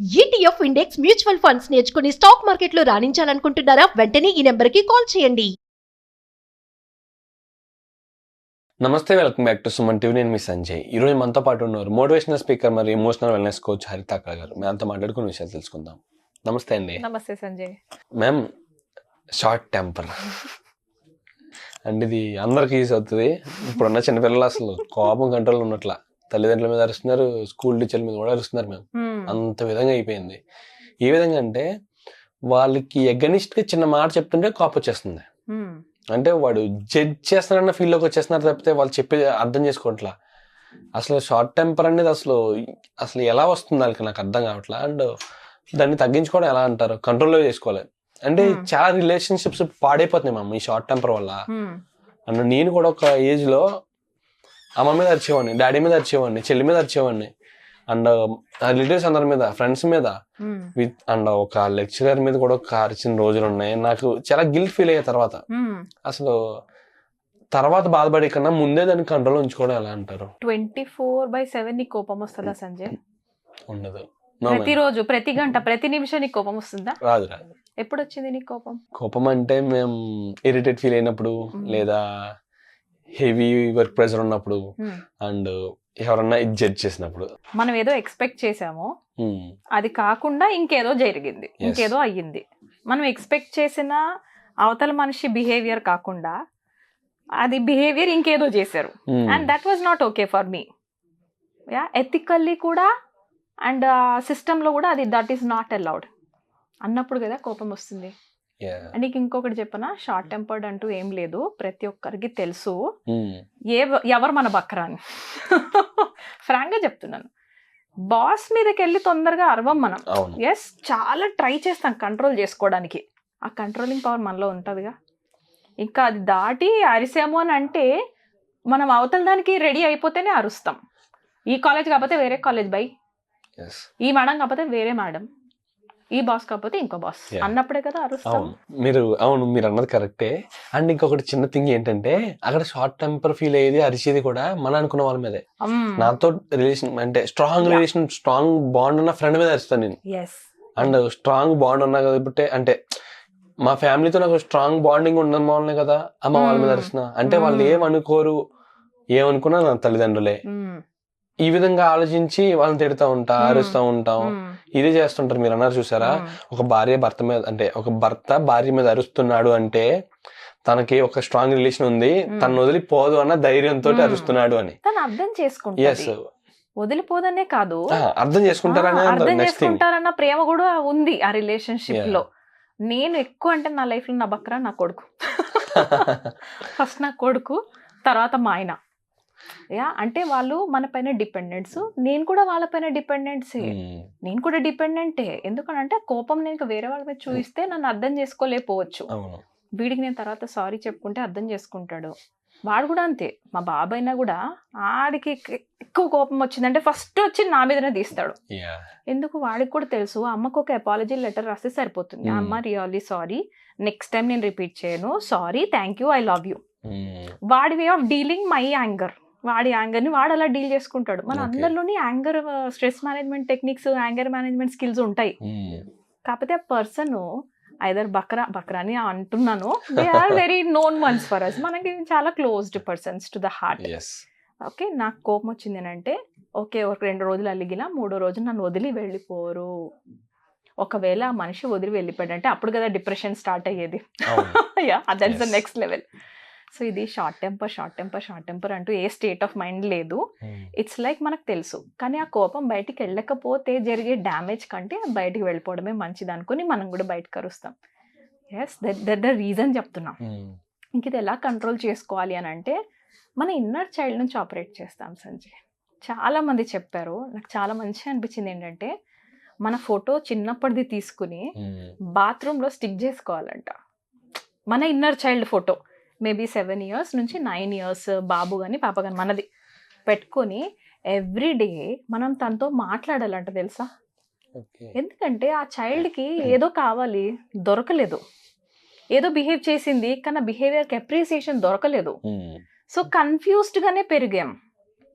ETF index mutual funds నేర్చుకుని stock మార్కెట్లో రాణించాలనుకుంటున్నారా? వెంటనే ఈ నెంబర్కి కాల్ చేయండి. నమస్తే, welcome back to Suman TV. నేను మీ సంజయ్. ఈరోజు మనతో పాటు ఉన్నారు మోటివేషనల్ స్పీకర్ మరియు ఎమోషనల్ వెల్నెస్ కోచ్ హరిత అక్క గారు. మేమంతా మాట్లాడుకునే విషయాలు తెలుసుకుందాం. నమస్తే అండి. నమస్తే సంజయ్. మ్యామ్, షార్ట్ టెంపర్ అంటే ఇది అందరికి యూస్ అవుతుంది. ఇప్పుడున్న చిన్నపిల్లలు అసలు కోపం కంట్రోల్ ఉన్నట్ల తల్లిదండ్రుల మీద అరుస్తున్నారు, స్కూల్ టీచర్ల మీద కూడా అరుస్తున్నారు మ్యామ్. అంత విధంగా అయిపోయింది. ఏ విధంగా అంటే వాళ్ళకి ఎగనిస్ట్ గా చిన్న మాట చెప్తుంటే కోపం వచ్చేస్తుంది. అంటే వాడు జడ్జ్ చేస్తున్నారన్న ఫీల్లోకి వచ్చేస్తున్నారు తప్పితే వాళ్ళు చెప్పేది అర్థం చేసుకోవట్లా. అసలు షార్ట్ టెంపర్ అనేది అసలు ఎలా వస్తుంది వాళ్ళకి నాకు అర్థం కావట్లా. అండ్ దాన్ని తగ్గించుకోవడం ఎలా అంటారు, కంట్రోల్లో చేసుకోవాలి అంటే చాలా రిలేషన్షిప్స్ పాడైపోతున్నాయి మా ఈ షార్ట్ టెంపర్ వల్ల. అండ్ నేను కూడా ఒక ఏజ్ లో అమ్మ మీద అరిచేవాడిని, డాడీ మీద అరిచేవాడిని, చెల్లి మీద అరిచేవాడిని, అండ్ రిలేటివ్స్ అందరి మీద, ఫ్రెండ్స్ మీద, అండ్ ఒక లెక్చరర్ మీద కూడా ఒక అరిచిన రోజులు ఉన్నాయి. నాకు చాలా గిల్ట్ ఫీల్ అయ్యే తర్వాత అసలు తర్వాత బాధపడే కన్నా ముందే దాన్ని కంట్రోల్ ఉంచుకోవడం ఎలా అంటారు? 24/7 నీ కోపం వస్తుందా సంజయ్? ఉండదు. ప్రతిరోజు, ప్రతి గంట, ప్రతి నిమిషం నీకు కోపం వస్తుందా? రాదు. ఎప్పుడు వచ్చింది నీకు కోపం? కోపం అంటే మేము ఇరిటేట్ ఫీల్ అయినప్పుడు, లేదా హెవీ వర్క్ ప్రెషర్ ఉన్నప్పుడు, అండ్ ఎవరన్నా ఇది జడ్జ్ చేసినప్పుడు. మనం ఏదో ఎక్స్పెక్ట్ చేసాము, అది కాకుండా ఇంకేదో జరిగింది, ఇంకేదో అయ్యింది. మనం ఎక్స్పెక్ట్ చేసిన అవతల మనిషి బిహేవియర్ కాకుండా అది బిహేవియర్ ఇంకేదో చేశారు. And that was not okay for me. Yeah, ethically కూడా అండ్ సిస్టంలో కూడా అది దట్ ఈస్ నాట్ అలౌడ్ అన్నప్పుడు కదా కోపం వస్తుంది. నీకు ఇంకొకటి చెప్పనా, షార్ట్ టెంపర్డ్ అంటూ ఏం లేదు. ప్రతి ఒక్కరికి తెలుసు ఎవరు మన బక్రా అని. ఫ్రాంక్ గా చెప్తున్నాను. బాస్ మీదకి వెళ్ళి తొందరగా అరవం మనం. ఎస్, చాలా ట్రై చేస్తాం కంట్రోల్ చేసుకోవడానికి. ఆ కంట్రోలింగ్ పవర్ మనలో ఉంటుందిగా. ఇంకా అది దాటి అరిసాము అని అంటే మనం అవతల దానికి రెడీ అయిపోతేనే అరుస్తాం. ఈ కాలేజ్ కాకపోతే వేరే కాలేజ్ బై, ఈ మేడం కాకపోతే వేరే మేడం, ఈ బాస్ కాకపోతే ఇంకో బాస్ అన్నప్పుడే కదా అరుస్తాం. మీరు అన్నది కరెక్టే. అండ్ ఇంకొకటి చిన్న థింగ్ ఏంటంటే అక్కడ షార్ట్ టెంపర్ ఫీల్ అయ్యేది, అరిచేది కూడా మనం అనుకున్న వాళ్ళ మీదే. నాతో రిలేషన్ అంటే స్ట్రాంగ్ బాండ్ ఉన్న ఫ్రెండ్ మీద అరుస్తాను నేను. అండ్ స్ట్రాంగ్ బాండ్ ఉన్నా కాబట్టి అంటే మా ఫ్యామిలీతో నాకు స్ట్రాంగ్ బాండింగ్ ఉండడం వల్లనే కదా అమ్మ వాళ్ళ మీద అరుస్తున్నా. అంటే వాళ్ళు ఏమనుకోరు, ఏమనుకున్నా నా తల్లిదండ్రులే. ఈ విధంగా ఆలోచించి వాళ్ళని తిడుతూ ఉంటా, అరుస్తూ ఉంటాం, ఇదే చేస్తుంటారు. మీరు అన్నారు చూసారా, ఒక భర్త మీద అంటే ఒక భర్త భార్య మీద అరుస్తున్నాడు అంటే తనకి ఒక స్ట్రాంగ్ రిలేషన్ ఉంది, తను వదిలిపోదు అన్న ధైర్యంతో అరుస్తున్నాడు అని అర్థం చేసుకుంటారు. వదిలిపోదనే కాదు, అర్థం చేసుకుంటారన్న ప్రేమ కూడా ఉంది ఆ రిలేషన్షిప్ లో. నేను ఎక్కువ అంటే నా లైఫ్ లో నా బక్రా నా కొడుకు. ఫస్ట్ నా కొడుకు, తర్వాత మా ఆయన. యా, అంటే వాళ్ళు మన పైన డిపెండెంట్స్, నేను కూడా వాళ్ళ పైన డిపెండెంట్సే. నేను కూడా డిపెండెంటే. ఎందుకంటే కోపం నేను వేరే వాళ్ళ మీద చూపిస్తే నన్ను అర్థం చేసుకోలేకపోవచ్చు. వీడికి నేను తర్వాత సారీ చెప్పుకుంటే అర్థం చేసుకుంటాడు. వాడు కూడా అంతే. మా బాబాయ్నా కూడా ఆడికి ఎక్కువ కోపం వచ్చిందంటే ఫస్ట్ వచ్చి నా మీదనే తీస్తాడు. ఎందుకు, వాడికి కూడా తెలుసు అమ్మకు ఒక అపాలజీ లెటర్ రాస్తే సరిపోతుంది. అమ్మ రియల్లీ సారీ, నెక్స్ట్ టైం నేను రిపీట్ చేయను, sorry, thank you, I love you. వాడి way of dealing my anger. వాడి యాంగర్ ని వాడు అలా డీల్ చేసుకుంటాడు. మన అందరిలోని anger, stress management techniques, anger management skills ఉంటాయి. కాకపోతే ఆ పర్సన్ ఐదర్ బక్రాని అంటున్నాను, they are very known ones for us. మనకి చాలా closed persons to the heart. Okay, నాకు కోపం వచ్చింది అని అంటే ఓకే, ఒక 2 రోజులు అలిగిలా, 3వ రోజు నన్ను వదిలి వెళ్ళిపోరు. ఒకవేళ ఆ మనిషి వదిలి వెళ్ళిపోయాడంటే అప్పుడు కదా డిప్రెషన్ స్టార్ట్ అయ్యేది. Yeah, that's the next level. So ఇది షార్ట్ టెంపర్ అంటూ ఏ స్టేట్ ఆఫ్ మైండ్ లేదు. ఇట్స్ లైక్ మనకు తెలుసు, కానీ ఆ కోపం బయటికి వెళ్ళకపోతే జరిగే డ్యామేజ్ కంటే బయటికి వెళ్ళిపోవడమే మంచిది అనుకుని మనం కూడా బయటకు అరుస్తాం. ఎస్, దట్ ద రీజన్ చెప్తున్నాం. ఇంక ఇది ఎలా కంట్రోల్ చేసుకోవాలి అని అంటే మన ఇన్నర్ చైల్డ్ నుంచి ఆపరేట్ చేస్తాం సంజయ్. చాలా మంది చెప్పారు, నాకు చాలా మంచిగా అనిపించింది ఏంటంటే మన ఫోటో చిన్నప్పటిది తీసుకుని బాత్రూంలో స్టిక్ చేసుకోవాలంట. మన inner child photo maybe 7 years నుంచి 9 years బాబు కానీ పాప కానీ మనది పెట్టుకొని ఎవ్రీడే మనం తనతో మాట్లాడాలంట, తెలుసా? ఎందుకంటే ఆ చైల్డ్కి ఏదో కావాలి, దొరకలేదు. ఏదో బిహేవ్ చేసింది కానీ బిహేవియర్కి అప్రిసియేషన్ దొరకలేదు. సో కన్ఫ్యూజ్డ్గానే పెరిగాం.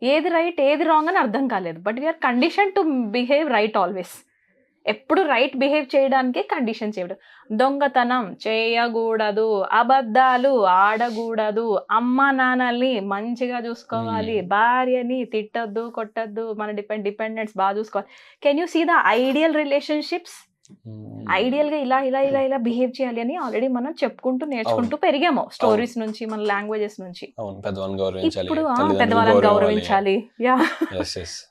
ఏది రైట్ ఏది రాంగ్ అని అర్థం కాలేదు. But we are condition to behave right always. ఎప్పుడు రైట్ బిహేవ్ చేయడానికి కండిషన్ చేయడం. దొంగతనం చేయకూడదు, అబద్ధాలు ఆడకూడదు, అమ్మ నాన్నల్ని మంచిగా చూసుకోవాలి, భార్యని తిట్టద్దు కొట్టద్దు, మన డిపెండెంట్స్ బాగా చూసుకోవాలి. Can you see the ideal relationships? Ideal గా ఇలా ఇలా ఇలా ఇలా బిహేవ్ చేయాలి అని ఆల్రెడీ మనం చెప్పుకుంటూ నేర్చుకుంటూ పెరిగాము స్టోరీస్ నుంచి, మన లాంగ్వేజెస్ నుంచి. ఇప్పుడు పెద్దవాళ్ళని గౌరవించాలి, యా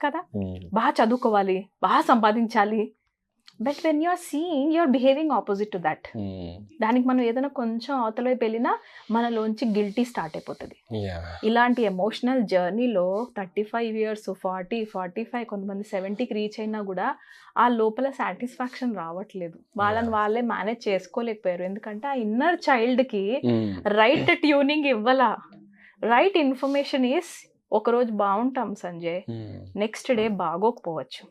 కదా, బాగా చదువుకోవాలి, బాగా సంపాదించాలి. But when you're seeing you're behaving opposite to that, దానికి మనం ఏదైనా కొంచెం అవతల వైపు వెళ్ళినా మనలోంచి గిల్టీ స్టార్ట్ అయిపోతుంది. ఇలాంటి ఎమోషనల్ జర్నీలో 35 years, 40, 45, కొంతమంది 70కి రీచ్ అయినా కూడా ఆ లోపల సాటిస్ఫాక్షన్ రావట్లేదు. వాళ్ళని వాళ్ళే మేనేజ్ చేసుకోలేకపోయారు. ఎందుకంటే ఆ ఇన్నర్ చైల్డ్కి రైట్ ట్యూనింగ్ ఇవ్వాల. రైట్ ఇన్ఫర్మేషన్ ఈస్, ఒకరోజు బాగుంటాం సంజయ్, నెక్స్ట్ డే బాగోకపోవచ్చు,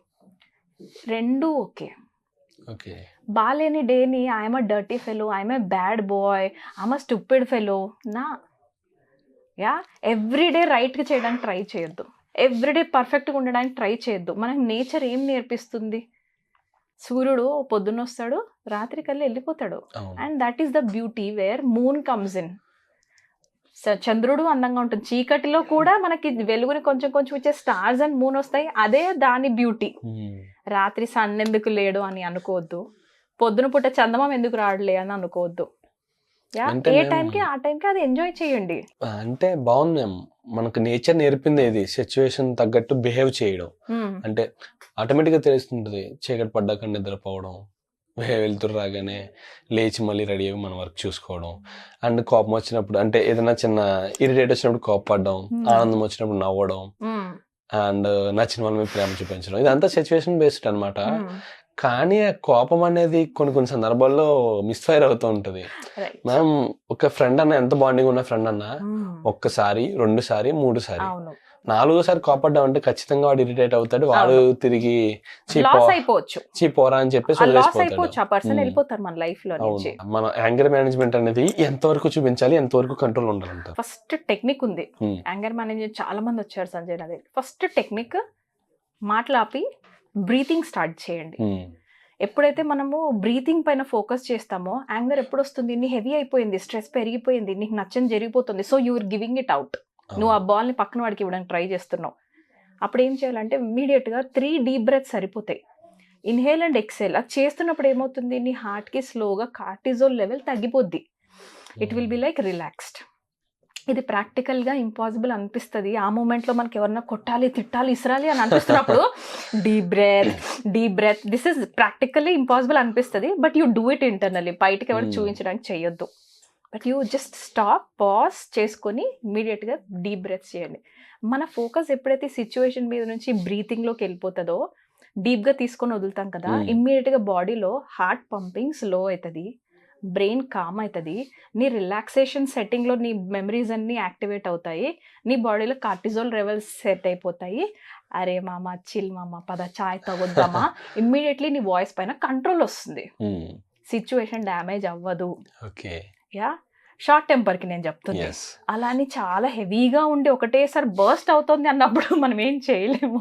రెండు ఓకే. బాలేని డేని I'm a dirty fellow, I'm a bad boy, I'm a stupid fellow నా, యా ఎవ్రీడే రైట్గా చేయడానికి ట్రై చేయొద్దు, ఎవ్రీడే పర్ఫెక్ట్గా ఉండడానికి ట్రై చేయొద్దు. మనకు నేచర్ ఏం నేర్పిస్తుంది? సూర్యుడు పొద్దున్న వస్తాడు, రాత్రి కల్లా వెళ్ళిపోతాడు. And that is the beauty where moon comes in. చంద్రుడు అందంగా ఉంటుంది, చీకటిలో కూడా మనకి వెలుగుని కొంచెం కొంచెం ఇచ్చే స్టార్స్ అండ్ మూన్ వస్తాయి, అదే దాని బ్యూటీ. రాత్రి సన్ ఎందుకు లేడు అని అనుకోవద్దు, పొద్దున పూట చందమామ ఎందుకు రాడలే అని అనుకోవద్దు. ఏ టైంకి ఆ టైంకి అది ఎంజాయ్ చేయండి. అంటే బాగుంది, మనకు నేచర్ నేర్పింది ఏది, సిచ్యువేషన్ తగ్గట్టు బిహేవ్ చేయడం. అంటే ఆటోమేటిక్గా తెలుస్తుంటది, చీకటి పడ్డాక నిద్రపోవడం, వెళ్తురు రాగానే లేచి మళ్ళీ రెడీ అయ్యి మన వర్క్ చూసుకోవడం. అండ్ కోపం వచ్చినప్పుడు, అంటే ఏదైనా చిన్న ఇరిటేట్ వచ్చినప్పుడు కోపపడడం, ఆనందం వచ్చినప్పుడు నవ్వడం, అండ్ నచ్చిన వాళ్ళ మీద ప్రేమ చూపించడం, ఇదంతా సిచ్యువేషన్ బేస్డ్ అనమాట. కానీ ఆ కోపం అనేది కొన్ని సందర్భాల్లో మిస్ఫైర్ అవుతూ ఉంటది. మనం ఒక ఫ్రెండ్ అన్న, ఎంత బాండింగ్ ఉన్న ఫ్రెండ్ అన్నా, ఒక్కసారి, 2 సారి, 3 సారి, 4వ సారి కోపడ్డాం అంటే ఖచ్చితంగా వాడు ఇరిటేట్ అవుతాడు, వాడు తిరిగి పోరా అని చెప్పేసి మన యాంగర్ మేనేజ్మెంట్ అనేది ఎంతవరకు చూపించాలి, ఎంతవరకు కంట్రోల్ ఉండాలంట? ఫస్ట్ టెక్నిక్ ఉంది యాంగర్ మేనేజ్మెంట్. చాలా మంది వచ్చారు సంజయ్ నాది. ఫస్ట్ టెక్నిక్, మాటలాపి బ్రీతింగ్ స్టార్ట్ చేయండి. ఎప్పుడైతే మనము బ్రీతింగ్ పైన ఫోకస్ చేస్తామో, యాంగర్ ఎప్పుడు వస్తుంది, నీ హెవీ అయిపోయింది, స్ట్రెస్ పెరిగిపోయింది, నీకు నచ్చని జరిగిపోతుంది, so you're giving it out. నువ్వు ఆ బాల్ని పక్కన వాడికి ఇవ్వడానికి ట్రై చేస్తున్నావు. అప్పుడు ఏం చేయాలంటే ఇమ్మీడియట్గా 3 డీప్ బ్రెత్స్ సరిపోతాయి. Inhale and exhale. అది చేస్తున్నప్పుడు ఏమవుతుంది, నీ హార్ట్కి స్లోగా కార్టిజోల్ లెవెల్ తగ్గిపోద్ది. It will be like relaxed. ఇది ప్రాక్టికల్గా ఇంపాసిబుల్ అనిపిస్తుంది. ఆ మూమెంట్లో మనకి ఎవరన్నా కొట్టాలి, తిట్టాలి, ఇసరాలి అని అనిపిస్తున్నప్పుడు deep breath, this is practically impossible అనిపిస్తుంది. But you do it internally, బయటకి ఎవరు చూపించడానికి చేయొద్దు. But you just stop, pause చేసుకొని ఇమ్మీడియట్గా డీప్ బ్రెత్స్ చేయండి. మన ఫోకస్ ఎప్పుడైతే సిచ్యువేషన్ మీద నుంచి బ్రీతింగ్లోకి వెళ్ళిపోతుందో, డీప్గా తీసుకొని వదులుతాం కదా, ఇమ్మీడియట్గా బాడీలో హార్ట్ పంపింగ్ స్లో అవుతుంది, బ్రెయిన్ కామ్ అవుతుంది, నీ రిలాక్సేషన్ సెట్టింగ్లో నీ మెమరీస్ అన్నీ యాక్టివేట్ అవుతాయి, నీ బాడీలో కార్టిజోల్ లెవెల్స్ సెట్ అయిపోతాయి. అరే మామ, చిల్ మామ, పద చాయ్ తాగొద్దామా, ఇమ్మీడియట్లీ నీ వాయిస్ పైన కంట్రోల్ వస్తుంది, సిచ్యువేషన్ డ్యామేజ్ అవ్వదు. యా, షార్ట్ టెంపర్కి నేను చెప్తుంది. అలా అని చాలా హెవీగా ఉండి ఒకటేసారి బర్స్ట్ అవుతుంది అన్నప్పుడు మనం ఏం చేయలేము.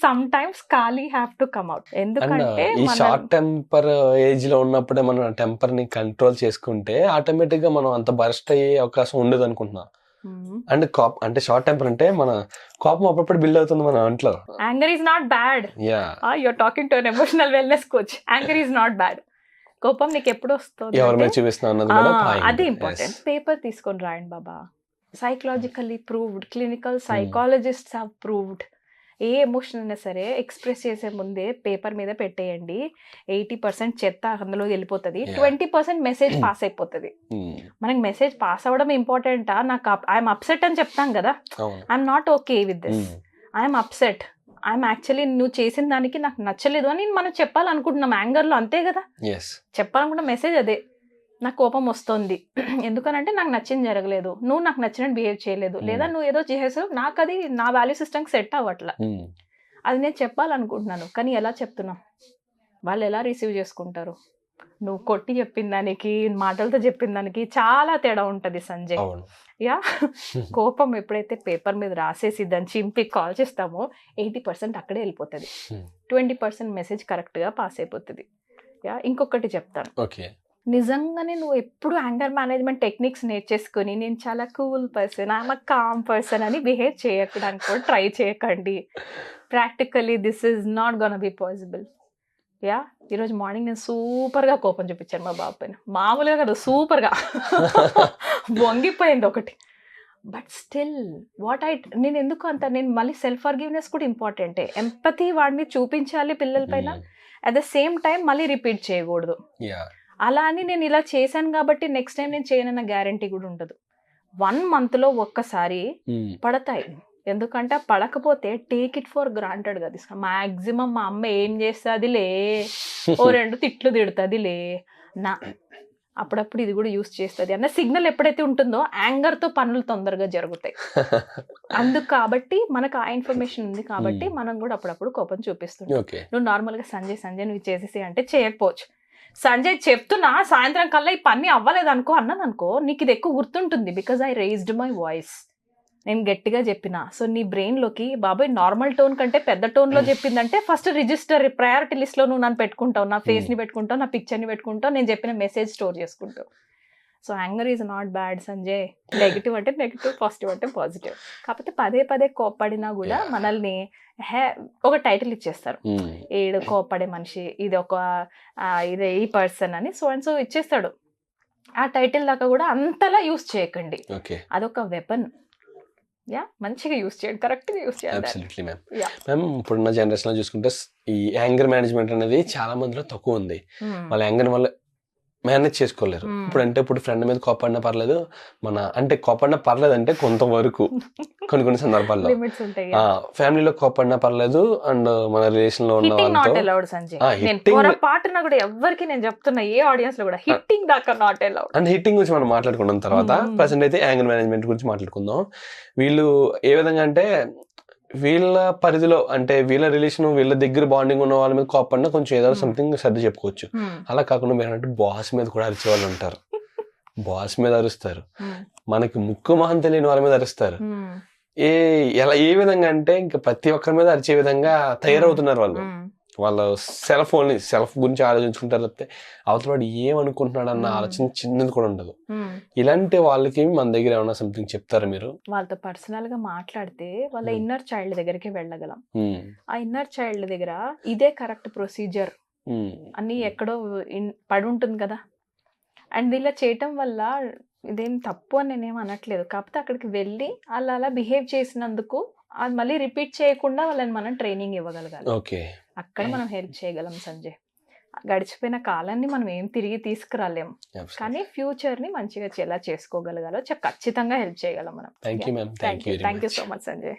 సమ్ టైమ్స్ ఖాళీ హ్యావ్ టు కమ్ అవుట్. ఎందుకంటే ఈ షార్ట్ టెంపర్ ఏజ్ లో ఉన్నప్పుడే మనం టెంపర్ ని కంట్రోల్ చేసుకుంటే ఆటోమేటిక్ గా మనం అంత బర్స్ట్ అయ్యే అవకాశం ఉండదు అనుకుంటున్నా. అంటే షార్ట్ టెంపర్ అంటే మన కోపం అప్పుడప్పుడు బిల్డ్ అవుతుంది మన ఒంట్లో. Anger is not bad. You are talking to an emotional wellness coach. Anger is not bad. కోపం నీకు ఎప్పుడు వస్తుంది, అది ఇంపార్టెంట్. పేపర్ తీసుకొని రాయండి బాబా. Psychologically proved, clinical psychologists have proved, ఏ ఎమోషన్ అయినా సరే ఎక్స్ప్రెస్ చేసే ముందే పేపర్ మీద పెట్టేయండి. 80% చెత్త అందులో వెళ్ళిపోతుంది, 20% మెసేజ్ పాస్ అయిపోతుంది. మనకి మెసేజ్ పాస్ అవ్వడం ఇంపార్టెంటా? నాకు ఐఎమ్ అప్సెట్ అని చెప్తాం కదా, I'm not okay with this, I'm upset, I'm actually నువ్వు చేసిన దానికి నాకు నచ్చలేదు అని మనం చెప్పాలనుకుంటున్నాం యాంగర్లో, అంతే కదా. చెప్పాలనుకున్న మెసేజ్ అదే, నాకు కోపం వస్తుంది ఎందుకనంటే నాకు నచ్చింది జరగలేదు, నువ్వు నాకు నచ్చినట్టు బిహేవ్ చేయలేదు, లేదా నువ్వు ఏదో చేసావు, నాకు అది నా వాల్యూ సిస్టమ్కి సెట్ అవ్వట్లా, అది నేను చెప్పాలనుకుంటున్నాను. కానీ ఎలా చెప్తున్నావు, వాళ్ళు ఎలా రిసీవ్ చేసుకుంటారు? నువ్వు కొట్టి చెప్పిన దానికి, మాటలతో చెప్పిన దానికి చాలా తేడా ఉంటుంది సంజయ్. యా, కోపం ఎప్పుడైతే పేపర్ మీద రాసేసి దాన్ని చింపి కాల్ చేస్తామో 80% అక్కడే వెళ్ళిపోతుంది. 20% మెసేజ్ కరెక్ట్గా పాస్ అయిపోతుంది. ఇంకొకటి చెప్తాను, ఓకే. నిజంగానే నువ్వు ఎప్పుడు యాంగర్ మేనేజ్మెంట్ టెక్నిక్స్ నేర్చేసుకొని నేను చాలా cool person, I'm a calm person అని బిహేవ్ చేయడానికి కూడా ట్రై చేయకండి. Practically this is not gonna be possible. ఈరోజు మార్నింగ్ నేను సూపర్గా కోపం చూపించాను మా బాబు పైన, మామూలుగా కదా సూపర్గా వంగిపోయింది ఒకటి. బట్ స్టిల్ నేను ఎందుకు అంత, నేను మళ్ళీ సెల్ఫ్ ఫర్గివ్నెస్ కూడా ఇంపార్టెంటే, ఎంపతి వాడిని చూపించాలి పిల్లల పైన, అట్ ద సేమ్ టైం మళ్ళీ రిపీట్ చేయకూడదు. అలా అని నేను ఇలా చేశాను కాబట్టి నెక్స్ట్ టైం నేను చేయనన్న గ్యారంటీ కూడా ఉండదు. 1 monthలో ఒక్కసారి పడతాయి, ఎందుకంటే పడకపోతే టేక్ ఇట్ ఫర్ గ్రాంటెడ్గా తీసుకో. మ్యాక్సిమం మా అమ్మ ఏం చేస్తుందిలే, ఓ 2 తిట్లు తిడుతుందిలే, నా అప్పుడప్పుడు ఇది కూడా యూస్ చేస్తుంది అన్న సిగ్నల్ ఎప్పుడైతే ఉంటుందో యాంగర్తో పనులు తొందరగా జరుగుతాయి. అందుకు కాబట్టి మనకు ఆ ఇన్ఫర్మేషన్ ఉంది కాబట్టి మనం కూడా అప్పుడప్పుడు కోపం చూపిస్తుంటాం. నువ్వు నార్మల్గా సంజయ్ నువ్వు చేసేసి అంటే చేయకపోవచ్చు, సంజయ్ చెప్తున్నా సాయంత్రం కల్లా ఈ పని అవ్వలేదు అనుకో అన్నాను అనుకో, నీకు ఇది ఎక్కువ గుర్తుంటుంది. Because I raised my voice, నేను గట్టిగా చెప్పిన. సో నీ బ్రెయిన్లోకి బాబాయ్ నార్మల్ టోన్ కంటే పెద్ద టోన్లో చెప్పిందంటే ఫస్ట్ రిజిస్టర్ ప్రయారిటీ లిస్ట్లో నువ్వు నన్ను పెట్టుకుంటావు, నా ఫేస్ని పెట్టుకుంటావు, నా పిక్చర్ని పెట్టుకుంటావు, నేను చెప్పిన మెసేజ్ స్టోర్ చేసుకుంటావు. So anger is not bad Sanjay, negative అంటే నెగిటివ్, పాజిటివ్ అంటే పాజిటివ్. కాకపోతే పదే కోప్పడినా కూడా మనల్ని ఒక టైటిల్ ఇచ్చేస్తారు, ఈడు కోప్పడే మనిషి, ఇది ఇదే ఈ పర్సన్ అని సో అండ్ సో ఇచ్చేస్తాడు. ఆ టైటిల్ దాకా కూడా అంతలా యూస్ చేయకండి, అదొక వెపన్. మంచిగా యూస్ చేయండి, కరెక్ట్గా యూస్ చేయాలి. Absolutely ma'am. మ్యామ్ ఇప్పుడున్న జనరేషన్లో చూసుకుంటే ఈ యాంగర్ మేనేజ్మెంట్ అనేది చాలా మందిలో తక్కువ ఉంది. వాళ్ళ యాంగర్ వల్ల మేనేజ్ చేసుకోలేరు. ఇప్పుడు ఫ్రెండ్ మీద కోపడినా పర్లేదు, కోపడినా పర్లేదు అంటే కొంతవరకు కొన్ని సందర్భాల్లో, ఫ్యామిలీలో కోపడినా పర్లేదు, అండ్ మన రిలేషన్ లో ఉన్న అండ్ హిట్టింగ్ గురించి మనం మాట్లాడుకున్న తర్వాత ప్రెసెంట్ అయితే యాంగర్ మేనేజ్మెంట్ గురించి మాట్లాడుకుందాం. వీళ్ళు ఏ విధంగా అంటే వీళ్ళ పరిధిలో, అంటే వీళ్ళ రిలేషన్, వీళ్ళ దగ్గర బాండింగ్ ఉన్న వాళ్ళ మీద కోపడినా కొంచెం ఏదో సంథింగ్ సర్ది చెప్పుకోవచ్చు. అలా కాకుండా మీరు అంటే బాస్ మీద కూడా అరిచే వాళ్ళు ఉంటారు, బాస్ మీద అరుస్తారు, మనకి ముక్కు మొహం తెలియని వాళ్ళ మీద అరుస్తారు. ఏ విధంగా అంటే ఇంకా ప్రతి ఒక్కరి మీద అరిచే విధంగా తయారవుతున్నారు వాళ్ళు. వాళ్ళ సెల్ఫ్ గురించి ఆలోచించుకుంటారు తప్పితే అవతల వాడు ఏమనుకుంటున్నాడు అన్న ఆలోచన చిన్నది కూడా ఉండదు. ఇలాంటి వాళ్ళకి మన దగ్గర ఏమన్నా సంథింగ్ చెప్తారా మీరు? వాళ్ళతో పర్సనల్ గా మాట్లాడితే వాళ్ళ ఇన్నర్ చైల్డ్ దగ్గరికి వెళ్ళగలం. ఆ ఇన్నర్ చైల్డ్ దగ్గర ఇదే కరెక్ట్ ప్రొసీజర్ అని ఎక్కడో పడి ఉంటుంది కదా, అండ్ ఇలా చేయటం వల్ల ఇదేం తప్పు అని నేనేం అనట్లేదు. కాకపోతే అక్కడికి వెళ్ళి అలా బిహేవ్ చేసినందుకు అది మళ్ళీ రిపీట్ చేయకుండా వాళ్ళని మనం ట్రైనింగ్ ఇవ్వగలగాలి. అక్కడ మనం హెల్ప్ చేయగలం సంజయ్. గడిచిపోయిన కాలాన్ని మనం ఏం తిరిగి తీసుకురాలేము, కానీ ఫ్యూచర్ ని మంచిగా ఎలా చేసుకోగలగాలో ఖచ్చితంగా హెల్ప్ చేయగలం మనం. Thank you so much Sanjay.